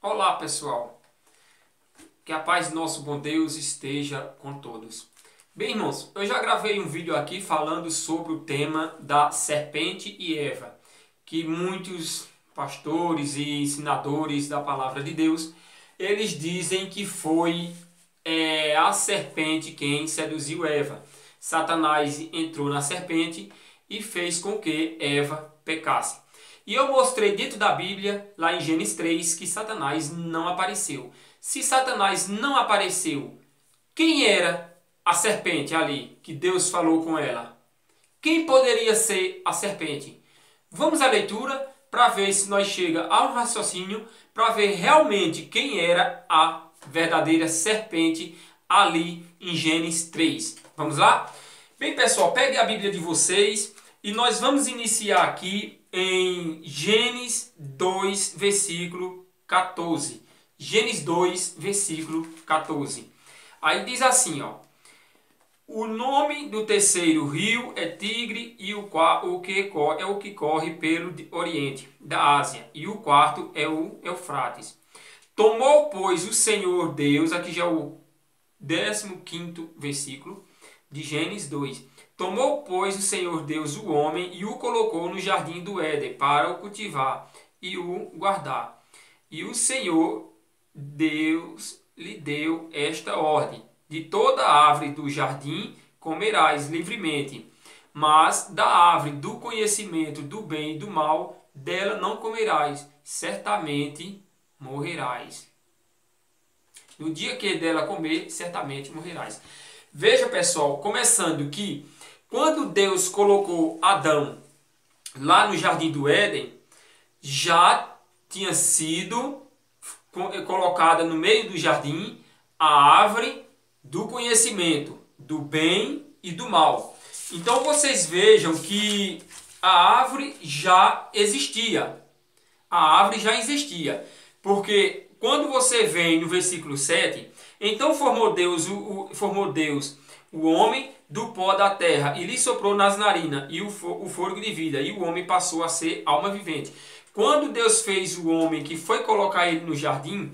Olá, pessoal. Que a paz de nosso bom Deus esteja com todos. Bem, irmãos, eu já gravei um vídeo aqui falando sobre o tema da serpente e Eva, que muitos pastores e ensinadores da palavra de Deus, eles dizem que foi a serpente quem seduziu Eva. Satanás entrou na serpente e fez com que Eva pecasse. E eu mostrei dentro da Bíblia, lá em Gênesis 3, que Satanás não apareceu. Se Satanás não apareceu, quem era a serpente ali que Deus falou com ela? Quem poderia ser a serpente? Vamos à leitura para ver se nós chega a um raciocínio, para ver realmente quem era a verdadeira serpente ali em Gênesis 3. Vamos lá? Bem, pessoal, pegue a Bíblia de vocês e nós vamos iniciar aqui em Gênesis 2, versículo 14. Gênesis 2, versículo 14. Aí diz assim, ó. O nome do terceiro rio é Tigre e o que corre pelo Oriente, da Ásia. E o quarto é o Eufrates. Tomou, pois, o Senhor Deus, aqui já é o 15º versículo de Gênesis 2. Tomou, pois, o Senhor Deus o homem e o colocou no jardim do Éden para o cultivar e o guardar. E o Senhor Deus lhe deu esta ordem: de toda árvore do jardim comerás livremente, mas da árvore do conhecimento do bem e do mal, dela não comerás, certamente morrerás. No dia que dela comer, certamente morrerás. Veja, pessoal, começando que quando Deus colocou Adão lá no jardim do Éden, já tinha sido colocada no meio do jardim a árvore do conhecimento do bem e do mal. Então vocês vejam que a árvore já existia. A árvore já existia. Porque quando você vem no versículo 7, então formou Deus o homem do pó da terra e lhe soprou nas narinas e o fôlego de vida, e o homem passou a ser alma vivente. Quando Deus fez o homem, que foi colocar ele no jardim,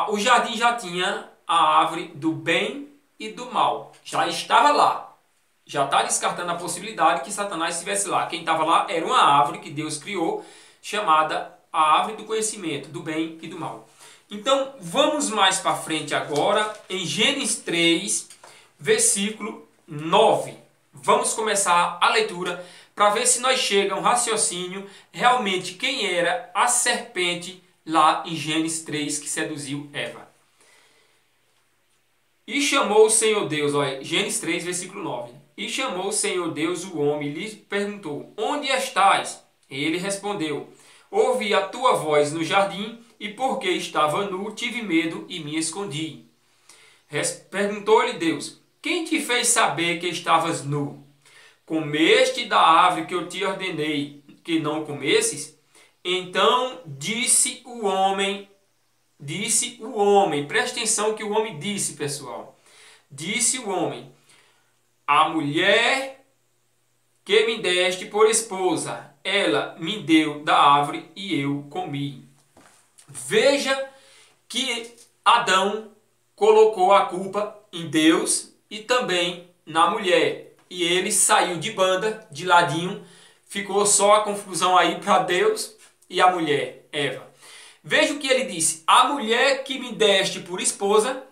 o jardim já tinha a árvore do bem e do mal. Já estava lá. Já está descartando a possibilidade que Satanás estivesse lá. Quem estava lá era uma árvore que Deus criou, chamada a árvore do conhecimento, do bem e do mal. Então, vamos mais para frente agora, em Gênesis 3, versículo 9. Vamos começar a leitura para ver se nós chega a um raciocínio realmente quem era a serpente lá em Gênesis 3 que seduziu Eva. E chamou o Senhor Deus, olha, Gênesis 3, versículo 9. E chamou o Senhor Deus o homem e lhe perguntou: onde estás? E ele respondeu: ouvi a tua voz no jardim, e porque estava nu, tive medo e me escondi. Perguntou-lhe Deus: quem te fez saber que estavas nu? Comeste da árvore que eu te ordenei que não comesses? Então disse o homem, preste atenção que o homem disse, pessoal. Disse o homem: a mulher que me deste por esposa, ela me deu da árvore e eu comi. Veja que Adão colocou a culpa em Deus e também na mulher. E ele saiu de banda, de ladinho, ficou só a confusão aí para Deus e a mulher, Eva. Veja o que ele disse: a mulher que me deste por esposa,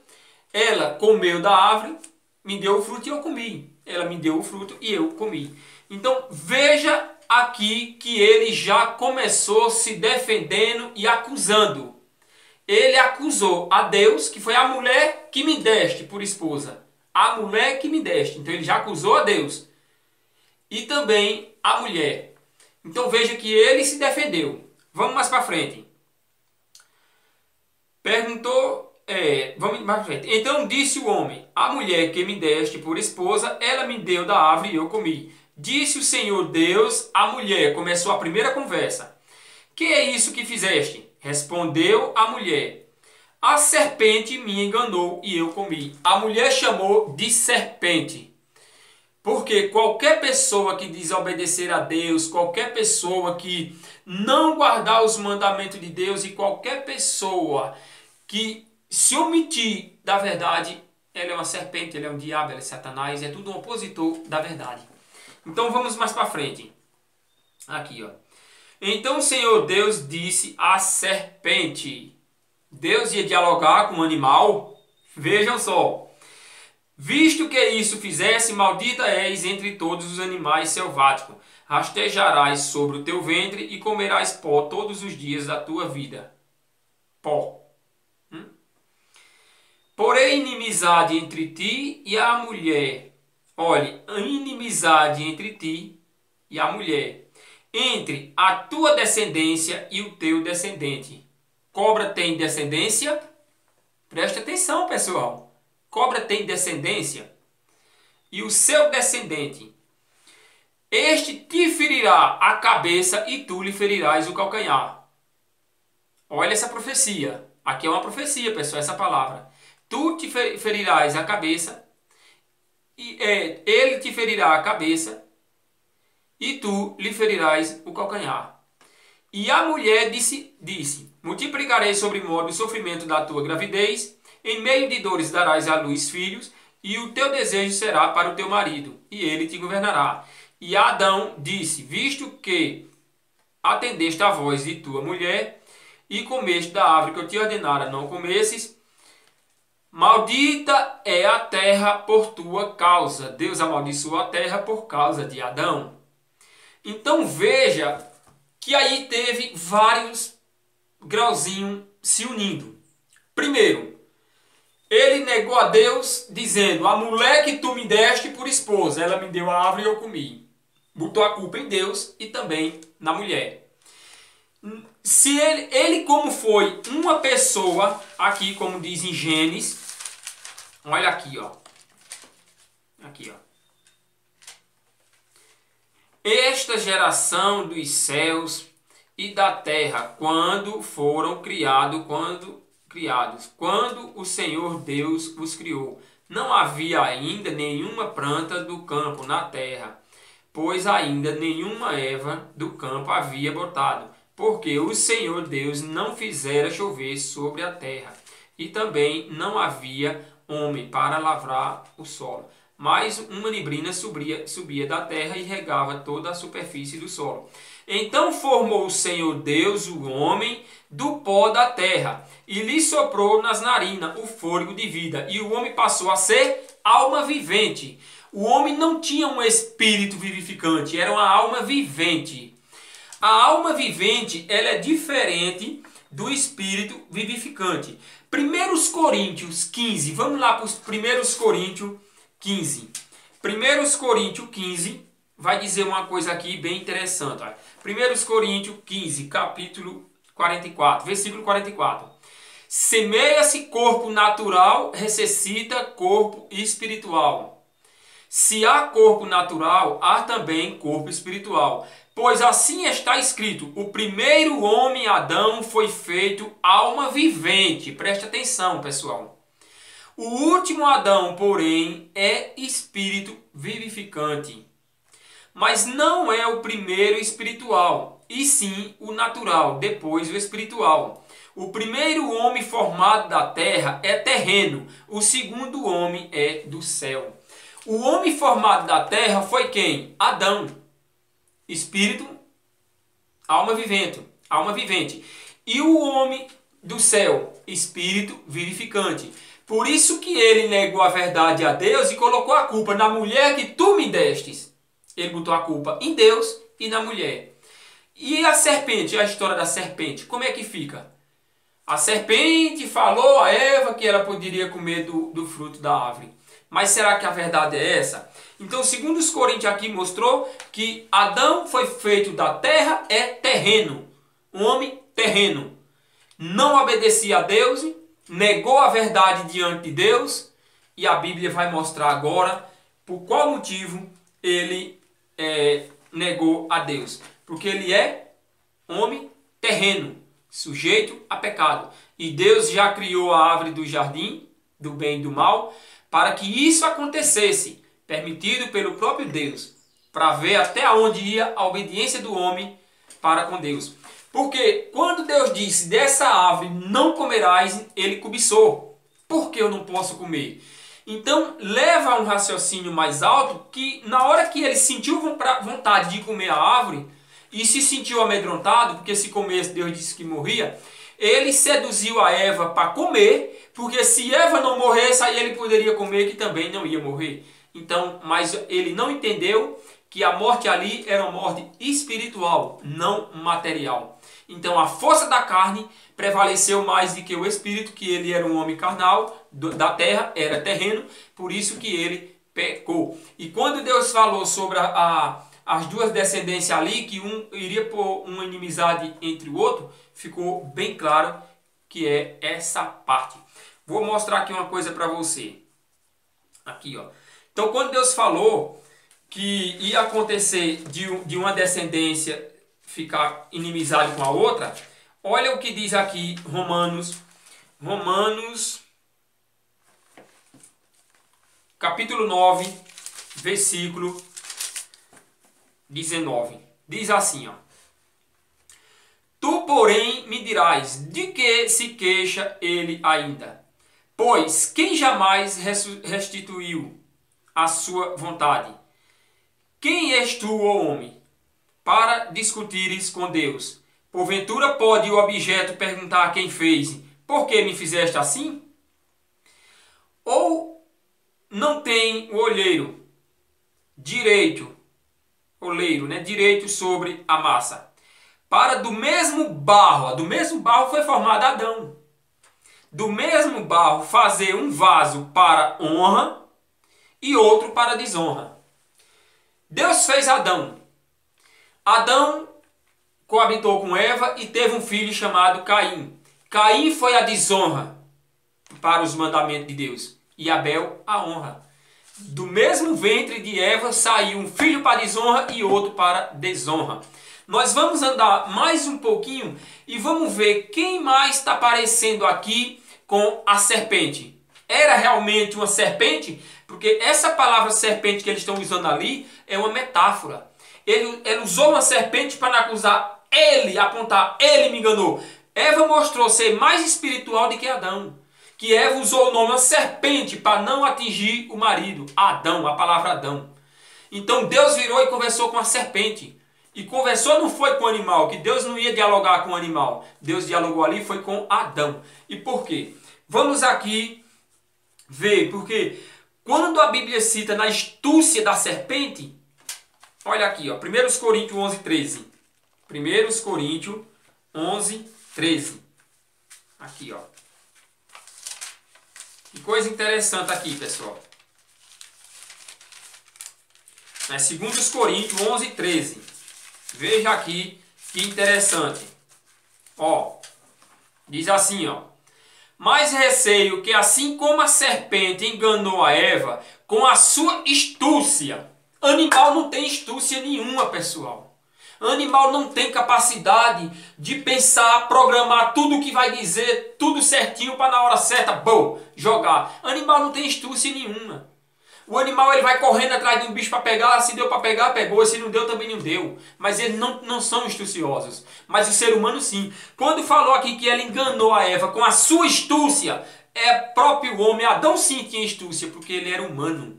ela comeu da árvore, me deu o fruto e eu comi. Ela me deu o fruto e eu comi. Então veja aqui que ele já começou se defendendo e acusando. Ele acusou a Deus, que foi a mulher que me deste por esposa. A mulher que me deste. Então ele já acusou a Deus. E também a mulher. Então veja que ele se defendeu. Vamos mais para frente. Vamos mais para frente. Então disse o homem: a mulher que me deste por esposa, ela me deu da árvore e eu comi. Disse o Senhor Deus à mulher. Começou a primeira conversa: que é isso que fizeste? Respondeu a mulher: a serpente me enganou e eu comi. A mulher chamou de serpente. Porque qualquer pessoa que desobedecer a Deus, qualquer pessoa que não guardar os mandamentos de Deus, e qualquer pessoa que se omitir da verdade, ela é uma serpente, ele é um diabo, ele é Satanás, é tudo um opositor da verdade. Então vamos mais para frente. Aqui, ó. Então o Senhor Deus disse à serpente. Deus ia dialogar com o animal. Vejam só. Visto que isso fizesse, maldita és entre todos os animais selváticos. Rastejarás sobre o teu ventre e comerás pó todos os dias da tua vida. Pó. Porém, inimizade entre ti e a mulher. Olhe, inimizade entre ti e a mulher. Entre a tua descendência e o teu descendente. Cobra tem descendência? Preste atenção, pessoal. Cobra tem descendência. E o seu descendente. Este te ferirá a cabeça e tu lhe ferirás o calcanhar. Olha essa profecia. Aqui é uma profecia, pessoal, essa palavra. Tu te ferirás a cabeça, e ele te ferirá a cabeça, e tu lhe ferirás o calcanhar. E a mulher disse, multiplicarei sobre modo o sofrimento da tua gravidez, em meio de dores darás à luz filhos, e o teu desejo será para o teu marido, e ele te governará. E Adão disse, visto que atendeste à voz de tua mulher, e comeste da árvore que eu te ordenara não comesses, maldita é a terra por tua causa. Deus amaldiçoou a terra por causa de Adão. Então veja que aí teve vários grauzinhos se unindo. Primeiro, ele negou a Deus dizendo, a mulher que tu me deste por esposa, ela me deu a árvore e eu comi. Botou a culpa em Deus e também na mulher. Se ele como foi uma pessoa, aqui como diz em Gênesis, olha aqui, ó. Aqui, ó. Esta geração dos céus e da terra, quando foram criados, quando o Senhor Deus os criou, não havia ainda nenhuma planta do campo na terra, pois ainda nenhuma erva do campo havia brotado, porque o Senhor Deus não fizera chover sobre a terra, e também não havia homem para lavrar o solo. Mas uma neblina subia da terra e regava toda a superfície do solo. Então formou o Senhor Deus o homem do pó da terra, e lhe soprou nas narinas o fôlego de vida, e o homem passou a ser alma vivente. O homem não tinha um espírito vivificante, era uma alma vivente. A alma vivente, ela é diferente do espírito vivificante. 1 Coríntios 15, vamos lá para os 1 Coríntios 15. 1 Coríntios 15 vai dizer uma coisa aqui bem interessante. 1 Coríntios 15, capítulo 44, versículo 44. Semeia-se corpo natural, necessita corpo espiritual. Se há corpo natural, há também corpo espiritual. Pois assim está escrito, o primeiro homem, Adão, foi feito alma vivente. Preste atenção, pessoal. O último Adão, porém, é espírito vivificante. Mas não é o primeiro espiritual, e sim o natural, depois o espiritual. O primeiro homem formado da terra é terreno, o segundo homem é do céu. O homem formado da terra foi quem? Adão. Espírito, alma vivente. E o homem do céu, espírito vivificante. Por isso que ele negou a verdade a Deus e colocou a culpa na mulher que tu me destes. Ele botou a culpa em Deus e na mulher. E a serpente, a história da serpente, como é que fica? A serpente falou a Eva que ela poderia comer do fruto da árvore. Mas será que a verdade é essa? Então, segundo os Coríntios aqui mostrou que Adão foi feito da terra, é terreno. Um homem terreno. Não obedecia a Deus, negou a verdade diante de Deus. E a Bíblia vai mostrar agora por qual motivo ele negou a Deus. Porque ele é homem terreno, sujeito a pecado. E Deus já criou a árvore do jardim, do bem e do mal, para que isso acontecesse, permitido pelo próprio Deus, para ver até onde ia a obediência do homem para com Deus. Porque quando Deus disse, dessa árvore não comerás, ele cobiçou. Por que eu não posso comer? Então leva a um raciocínio mais alto que na hora que ele sentiu vontade de comer a árvore e se sentiu amedrontado, porque se comesse Deus disse que morria, ele seduziu a Eva para comer, porque se Eva não morresse, aí ele poderia comer que também não ia morrer. Então, mas ele não entendeu que a morte ali era uma morte espiritual, não material. Então a força da carne prevaleceu mais do que o espírito, que ele era um homem carnal, da terra, era terreno, por isso que ele pecou. E quando Deus falou sobre as duas descendências ali, que um iria pôr uma inimizade entre o outro, ficou bem claro que é essa parte. Vou mostrar aqui uma coisa para você. Aqui, ó. Então quando Deus falou que ia acontecer de uma descendência ficar inimizade com a outra, olha o que diz aqui Romanos capítulo 9, versículo 19. Diz assim, ó: Tu, porém, me dirás, de que se queixa ele ainda? Pois quem jamais restituiu a sua vontade? Quem és tu, ó homem, para discutires com Deus? Porventura pode o objeto perguntar a quem fez, por que me fizeste assim? Ou não tem o olheiro direito sobre a massa? Para do mesmo barro foi formado Adão. Do mesmo barro fazer um vaso para honra e outro para desonra. Deus fez Adão. Adão coabitou com Eva e teve um filho chamado Caim. Caim foi a desonra para os mandamentos de Deus e Abel a honra. Do mesmo ventre de Eva saiu um filho para desonra e outro para desonra. Nós vamos andar mais um pouquinho e vamos ver quem mais está aparecendo aqui com a serpente. Era realmente uma serpente? Porque essa palavra serpente que eles estão usando ali é uma metáfora. Ele usou uma serpente para acusar ele, apontar, ele me enganou. Eva mostrou ser mais espiritual do que Adão. Que Eva usou o nome uma serpente para não atingir o marido, Adão, a palavra Adão. Então Deus virou e conversou com a serpente. E conversou não foi com o animal, que Deus não ia dialogar com o animal. Deus dialogou ali foi com Adão. E por quê? Vamos aqui ver, porque quando a Bíblia cita na astúcia da serpente, olha aqui, ó, 1 Coríntios 11, 13. 1 Coríntios 11, 13. Aqui, ó. Que coisa interessante aqui, pessoal. É 2 Coríntios 11, 13. Veja aqui que interessante. Ó, diz assim, ó: Mas receio que assim como a serpente enganou a Eva com a sua astúcia. Animal não tem astúcia nenhuma, pessoal. Animal não tem capacidade de pensar, programar tudo o que vai dizer, tudo certinho para na hora certa, bom, jogar. Animal não tem astúcia nenhuma. O animal ele vai correndo atrás de um bicho para pegar, se deu para pegar, pegou, se não deu, também não deu. Mas eles não são astuciosos. Mas o ser humano sim. Quando falou aqui que ele enganou a Eva com a sua astúcia, é próprio homem. Adão sim tinha astúcia, porque ele era humano.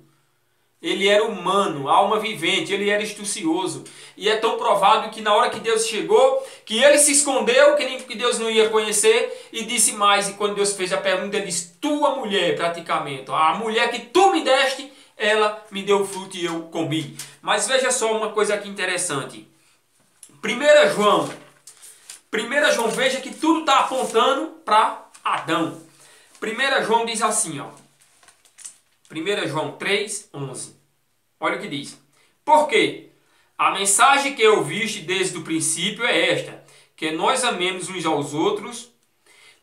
Ele era humano, alma vivente, ele era astucioso. E é tão provável que na hora que Deus chegou, que ele se escondeu, que Deus não ia conhecer, e disse mais, e quando Deus fez a pergunta, ele disse, tua mulher, praticamente, a mulher que tu me deste, ela me deu o fruto e eu comi. Mas veja só uma coisa aqui interessante. 1 João, veja que tudo está apontando para Adão. 1 João diz assim, ó. 1 João 3, 11. Olha o que diz. Porque a mensagem que ouviste desde o princípio é esta, que nós amemos uns aos outros,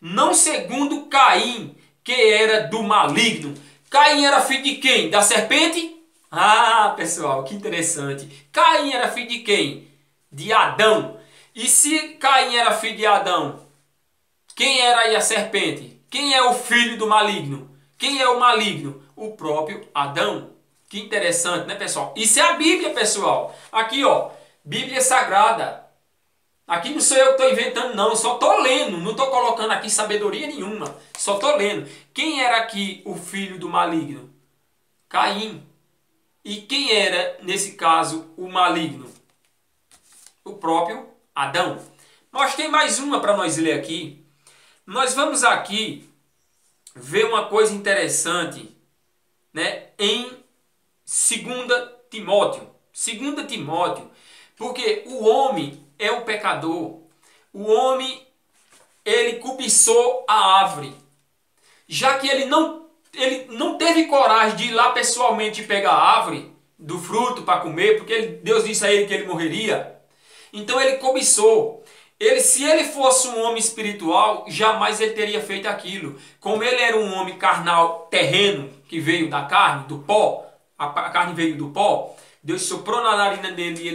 não segundo Caim, que era do maligno. Caim era filho de quem? Da serpente? Ah, pessoal, que interessante. Caim era filho de quem? De Adão. E se Caim era filho de Adão, quem era aí a serpente? Quem é o filho do maligno? Quem é o maligno? O próprio Adão. Que interessante, né, pessoal? Isso é a Bíblia, pessoal. Aqui, ó, Bíblia Sagrada. Aqui não sou eu que estou inventando, não. Eu só estou lendo. Não estou colocando aqui sabedoria nenhuma. Só estou lendo. Quem era aqui o filho do maligno? Caim. E quem era, nesse caso, o maligno? O próprio Adão. Mas tem mais uma para nós ler aqui. Nós vamos aqui ver uma coisa interessante, né, em 2 Timóteo. 2 Timóteo. Porque o homem é o pecador. O homem, ele cobiçou a árvore. Já que ele não teve coragem de ir lá pessoalmente pegar a árvore do fruto para comer, porque Deus disse a ele que ele morreria. Então ele cobiçou. Se ele fosse um homem espiritual, jamais ele teria feito aquilo. Como ele era um homem carnal terreno, que veio da carne, do pó, a carne veio do pó, Deus soprou na narina dele e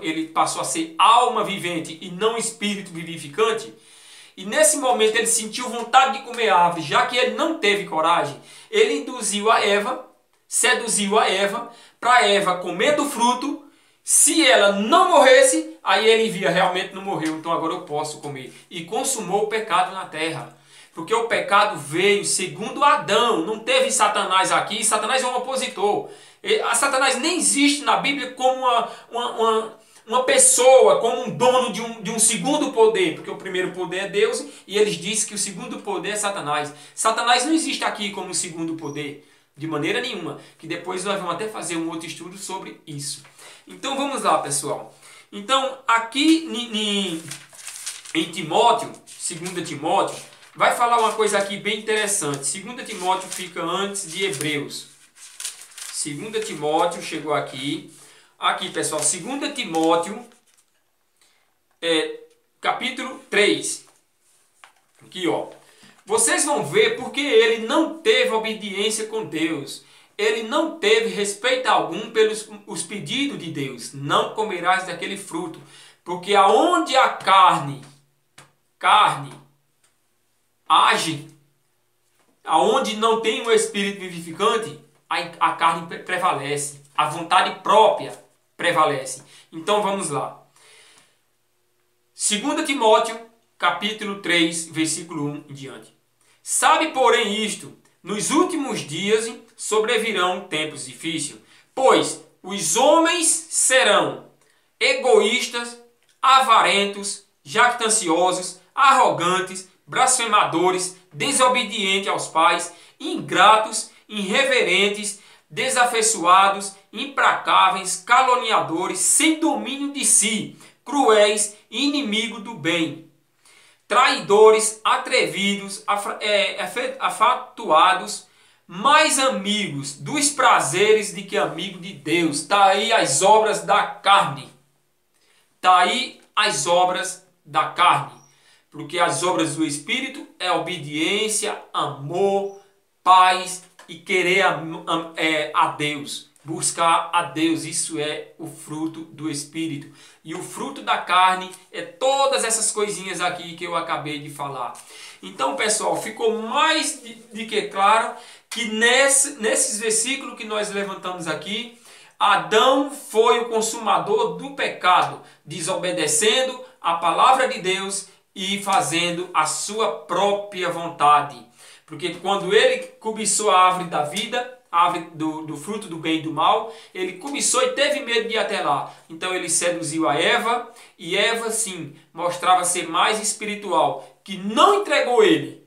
ele passou a ser alma vivente e não espírito vivificante. E nesse momento ele sentiu vontade de comer a árvore, já que ele não teve coragem. Ele induziu a Eva, seduziu a Eva, para Eva comer do fruto. Se ela não morresse, aí ele via, realmente não morreu, então agora eu posso comer. E consumou o pecado na terra. Porque o pecado veio segundo Adão, não teve Satanás aqui. Satanás é um opositor. A Satanás nem existe na Bíblia como uma pessoa, como um dono de um segundo poder, porque o primeiro poder é Deus e eles dizem que o segundo poder é Satanás. Satanás não existe aqui como um segundo poder, de maneira nenhuma, que depois nós vamos até fazer um outro estudo sobre isso. Então vamos lá, pessoal. Então aqui em Timóteo, 2 Timóteo, vai falar uma coisa aqui bem interessante. 2 Timóteo fica antes de Hebreus. 2 Timóteo chegou aqui. Aqui, pessoal, 2 Timóteo, capítulo 3. Aqui, ó. Vocês vão ver porque ele não teve obediência com Deus. Ele não teve respeito algum pelos os pedidos de Deus. Não comerás daquele fruto. Porque aonde a carne age, aonde não tem o Espírito vivificante, a carne prevalece. A vontade própria prevalece. Então vamos lá. 2 Timóteo, capítulo 3, versículo 1 em diante. Sabe, porém, isto, nos últimos dias sobrevirão tempos difíceis, pois os homens serão egoístas, avarentos, jactanciosos, arrogantes, blasfemadores, desobedientes aos pais, ingratos, irreverentes, desafeiçoados, implacáveis, caluniadores, sem domínio de si, cruéis, inimigos do bem, traidores, atrevidos, afatuados, mais amigos dos prazeres do que amigos de Deus. Está aí as obras da carne. Está aí as obras da carne. Porque as obras do Espírito é obediência, amor, paz e querer a Deus. Buscar a Deus. Isso é o fruto do Espírito. E o fruto da carne é todas essas coisinhas aqui que eu acabei de falar. Então, pessoal, ficou mais de que claro que nesses versículos que nós levantamos aqui, Adão foi o consumador do pecado, desobedecendo a palavra de Deus e fazendo a sua própria vontade. Porque quando ele cobiçou a árvore da vida, a árvore do fruto do bem e do mal, ele cobiçou e teve medo de ir até lá. Então ele seduziu a Eva, e Eva sim mostrava ser mais espiritual, que não entregou ele.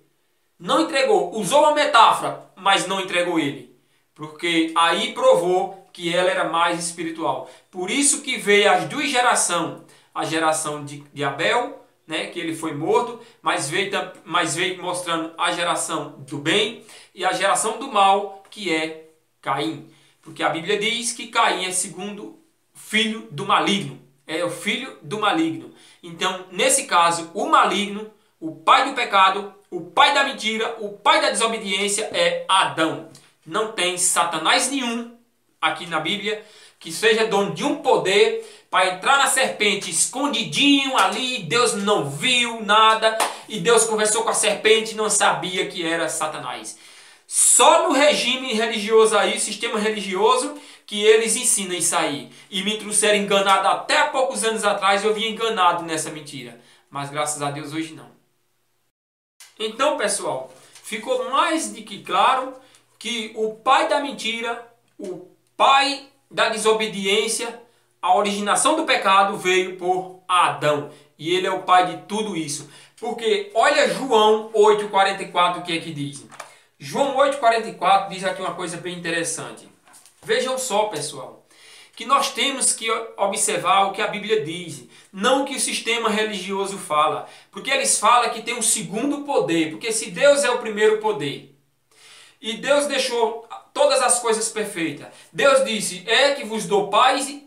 Não entregou, usou uma metáfora, mas não entregou ele. Porque aí provou que ela era mais espiritual. Por isso que veio as duas gerações. A geração de Abel, né, que ele foi morto, mas veio mostrando a geração do bem e a geração do mal, que é Caim. Porque a Bíblia diz que Caim é segundo filho do maligno. É o filho do maligno. Então, nesse caso, o maligno, o pai do pecado, o pai da mentira, o pai da desobediência é Adão. Não tem Satanás nenhum aqui na Bíblia que seja dono de um poder para entrar na serpente escondidinho ali, Deus não viu nada, e Deus conversou com a serpente e não sabia que era Satanás. Só no regime religioso aí, sistema religioso, que eles ensinam isso aí. E me trouxeram enganado até há poucos anos atrás, eu vim enganado nessa mentira. Mas graças a Deus hoje não. Então, pessoal, ficou mais do que claro que o pai da mentira, o pai da desobediência, a originação do pecado veio por Adão. E ele é o pai de tudo isso. Porque olha João 8,44 o que é que diz. João 8,44 diz aqui uma coisa bem interessante. Vejam só, pessoal, que nós temos que observar o que a Bíblia diz, não o que o sistema religioso fala. Porque eles falam que tem um segundo poder, porque se Deus é o primeiro poder, e Deus deixou todas as coisas perfeitas, Deus disse, é que vos dou paz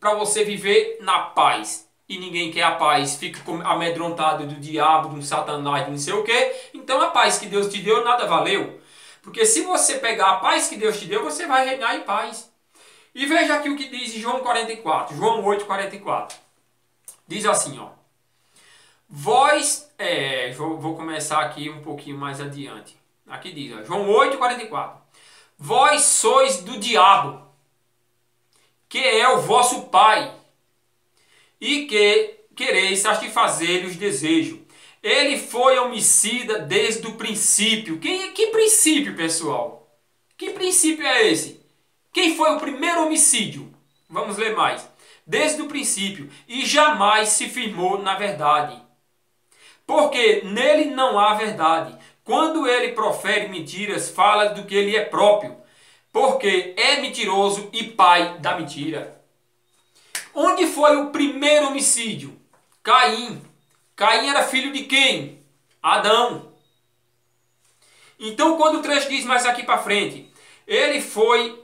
para você viver na paz. E ninguém quer a paz, fica amedrontado do diabo, do satanás, do não sei o que. Então a paz que Deus te deu nada valeu. Porque se você pegar a paz que Deus te deu, você vai reinar em paz. E veja aqui o que diz João 44, João 8,44. Diz assim, ó. Vou começar aqui um pouquinho mais adiante. Aqui diz, ó, João 8,44. Vós sois do diabo, que é o vosso pai, e que quereis satisfazer-lhe os desejos. Ele foi homicida desde o princípio. Que princípio, pessoal? Que princípio é esse? Quem foi o primeiro homicídio? Vamos ler mais. Desde o princípio, e jamais se firmou na verdade. Porque nele não há verdade. Quando ele profere mentiras, fala do que ele é próprio, porque é mentiroso e pai da mentira. Onde foi o primeiro homicídio? Caim. Caim era filho de quem? Adão. Então, quando o trecho diz mais aqui para frente, ele foi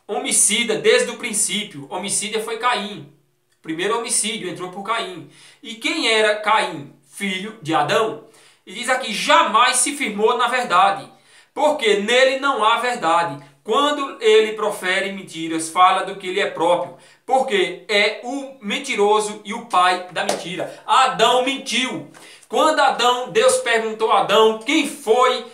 homicida desde o princípio. Homicida foi Caim. Primeiro homicídio entrou por Caim. E quem era Caim? Filho de Adão. E diz aqui, jamais se firmou na verdade, porque nele não há verdade. Quando ele profere mentiras, fala do que ele é próprio, porque é o mentiroso e o pai da mentira. Adão mentiu. Quando Deus perguntou a Adão quem foi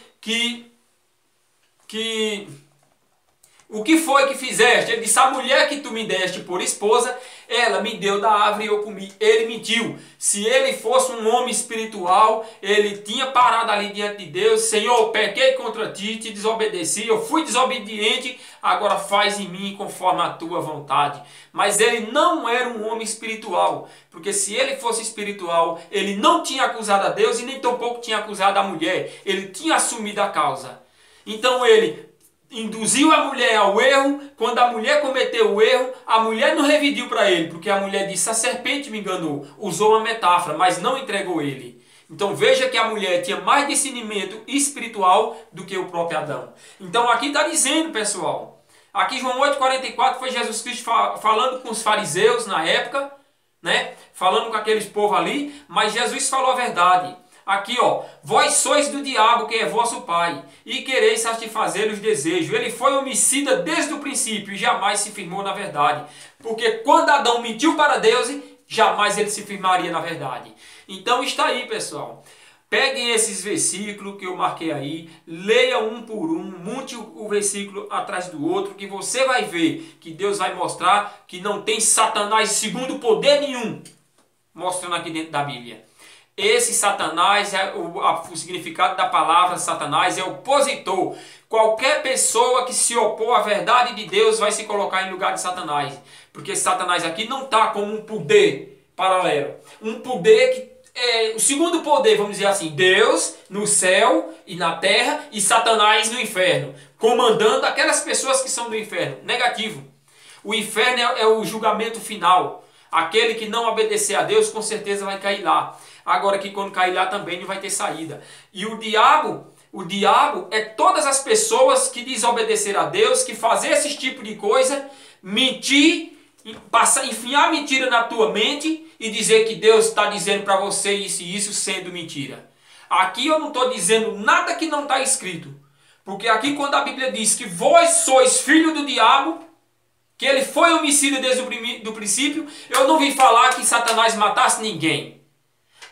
o que foi que fizeste? Ele disse, a mulher que tu me deste por esposa, ela me deu da árvore e eu comi. Ele mentiu. Se ele fosse um homem espiritual, ele tinha parado ali diante de Deus. Senhor, pequei contra ti, te desobedeci, eu fui desobediente, agora faz em mim conforme a tua vontade. Mas ele não era um homem espiritual, porque se ele fosse espiritual, ele não tinha acusado a Deus e nem tampouco tinha acusado a mulher. Ele tinha assumido a causa. Então ele induziu a mulher ao erro. Quando a mulher cometeu o erro, a mulher não revidiu para ele, porque a mulher disse, a serpente me enganou. Usou uma metáfora, mas não entregou ele. Então veja que a mulher tinha mais discernimento espiritual do que o próprio Adão. Então aqui está dizendo, pessoal, aqui João 8,44 foi Jesus Cristo falando com os fariseus na época, né? Falando com aqueles povos ali, mas Jesus falou a verdade. Aqui, ó, vós sois do diabo, que é vosso pai, e quereis satisfazer os desejos. Ele foi homicida desde o princípio e jamais se firmou na verdade. Porque quando Adão mentiu para Deus, jamais ele se firmaria na verdade. Então está aí, pessoal. Peguem esses versículos que eu marquei aí, leiam um por um, monte o versículo atrás do outro, que você vai ver que Deus vai mostrar que não tem Satanás segundo poder nenhum, mostrando aqui dentro da Bíblia. Esse Satanás, o significado da palavra Satanás é opositor. Qualquer pessoa que se opor à verdade de Deus vai se colocar em lugar de Satanás. Porque Satanás aqui não está como um poder paralelo. Um poder que é o segundo poder, vamos dizer assim. Deus no céu e na terra e Satanás no inferno. Comandando aquelas pessoas que são do inferno. Negativo. O inferno é o julgamento final. Aquele que não obedecer a Deus com certeza vai cair lá. Agora que quando cair lá também não vai ter saída. E o diabo é todas as pessoas que desobedeceram a Deus, que fazer esse tipo de coisa, mentir, enfiar mentira na tua mente e dizer que Deus está dizendo para você isso e isso sendo mentira. Aqui eu não estou dizendo nada que não está escrito. Porque aqui quando a Bíblia diz que vós sois filho do diabo, que ele foi homicida desde o princípio, eu não vim falar que Satanás matasse ninguém.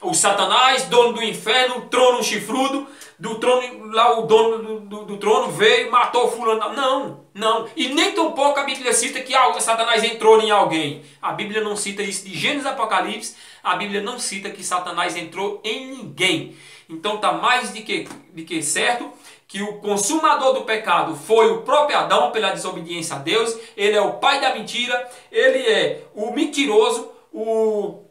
O Satanás, dono do inferno, o trono chifrudo, do trono, lá o dono do trono veio e matou fulano. Não. Não. E nem tampouco a Bíblia cita que Satanás entrou em alguém. A Bíblia não cita isso de Gênesis a Apocalipse. A Bíblia não cita que Satanás entrou em ninguém. Então está mais de que certo que o consumador do pecado foi o próprio Adão pela desobediência a Deus. Ele é o pai da mentira. Ele é o mentiroso, o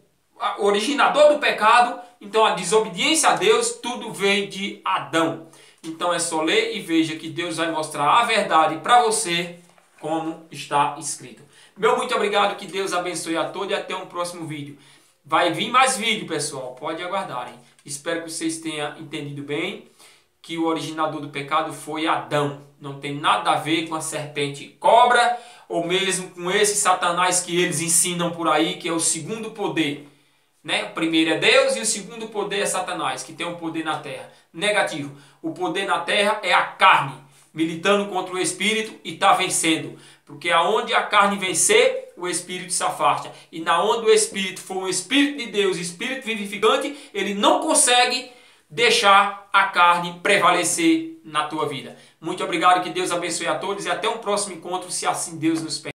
originador do pecado. Então a desobediência a Deus, tudo veio de Adão. Então é só ler e veja que Deus vai mostrar a verdade para você, como está escrito. Meu muito obrigado, que Deus abençoe a todos e até um próximo vídeo. Vai vir mais vídeo, pessoal, pode aguardarem. Espero que vocês tenham entendido bem que o originador do pecado foi Adão. Não tem nada a ver com a serpente cobra, ou mesmo com esse Satanás que eles ensinam por aí, que é o segundo poder. Né? O primeiro é Deus e o segundo poder é Satanás, que tem um poder na terra. Negativo. O poder na terra é a carne, militando contra o espírito e está vencendo. Porque aonde a carne vencer, o espírito se afasta. E na onde o espírito for um espírito de Deus, espírito vivificante, ele não consegue deixar a carne prevalecer na tua vida. Muito obrigado, que Deus abençoe a todos e até um próximo encontro, se assim Deus nos permitir.